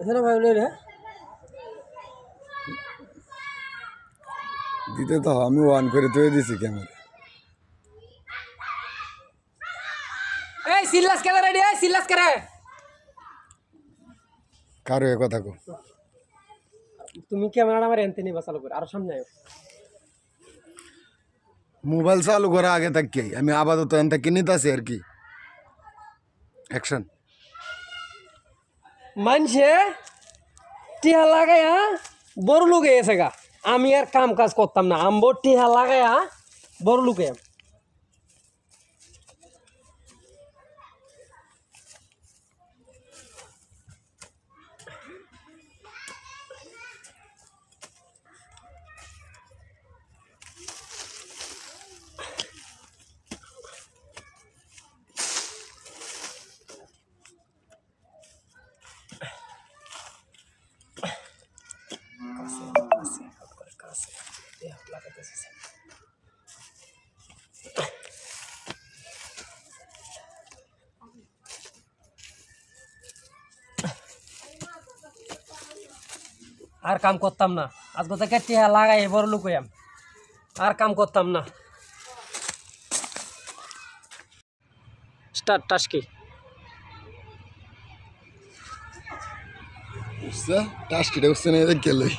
এখানে ভাই রে দিতে তো আমি অন করে তুই দিছি ক্যামেরা। এই সিল্লাস কেন রেডি এই সিল্লাস করে কারো এ কথা কো তুমি ক্যামেরাটা আমার এনতে নিবা চালু করে আর সামনে আয় মোবাইল চালু করা আগে থাকি আমি আপাতত এন থেকে নিতেছি আর কি। অ্যাকশন। মানছে টিহা লাগাইয়া বড় লোক এসে গা আমি আর কাম কাজ করতাম না আম্বো টিহা লাগাইয়া বড় লোকে আর কাম করতাম না আজকে থেকে টিহা লাগাই বড় লোক আর কাম করতাম না স্টার্ট টাস্কি টাস্কিটা উঠছে না গেলই